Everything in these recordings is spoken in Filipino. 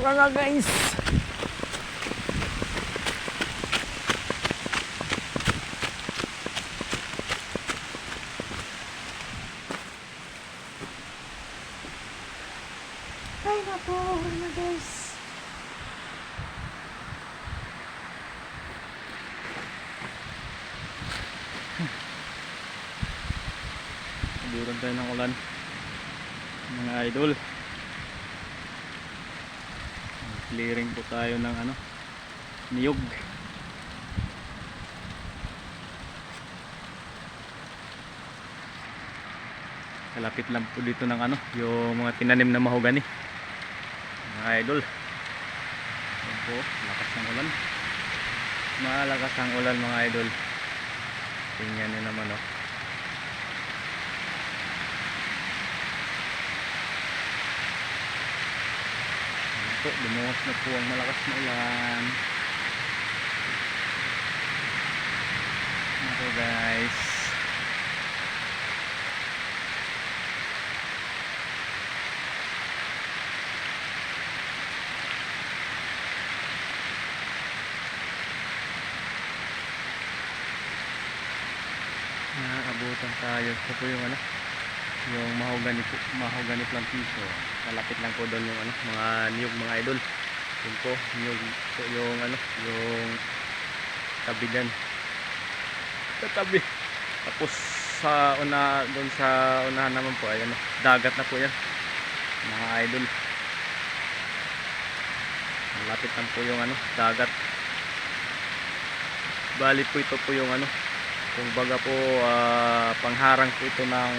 ka nga guys. Ay naku, na guys. Buran tayo ng ulan mga idol. Clearing po tayo ng niyog. Kalapit lang po dito ng yung mga tinanim na mahogani mga idol. Yan po, lakas ng ulan, malakas ang ulan mga idol. Tingnan nyo naman lumuwas na po ang malakas na ulan. Ito guys, nakakabutan tayo. Ito po yung yung mahogany plantation. Malapit lang po doon yung mga niyog mga idol. Yun po niyog po yung yung tabi dyan, tabi. Tapos sa doon sa unahan naman po ay dagat na po yan mga idol. Malapit lang po yung dagat. Bali po ito po yung kumbaga po pangharang po ito ng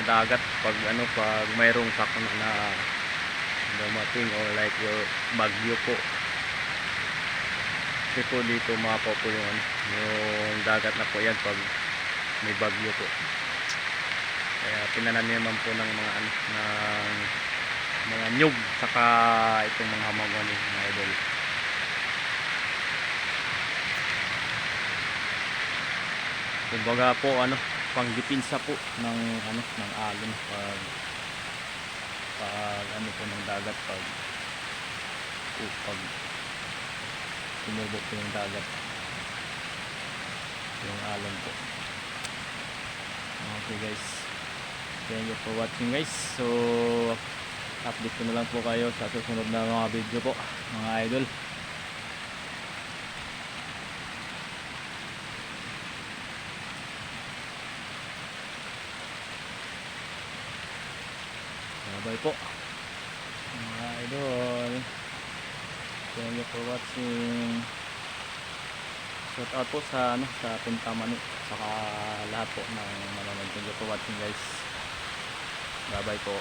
dagat pag pag mayroong sakuna na dumating or like your bagyo po. Kasi po dito mapo po yung dagat na po yan pag may bagyo po. Kaya pinananiman po ng mga nyug saka itong mga hamagwani mga idol. Kumbaga po pangdipinsa po ng ng alon pag po ng dagat pag tumubok po yung dagat yung alon po. Okay guys, thank you for watching guys. So update ko na lang po kayo sa susunod na mga video po mga idol. Bye po mga idol, thank you for watching. Shout out po sa sa Pintamani saka lahat po ng nanonood. Thank you for watching guys. Bye bye po.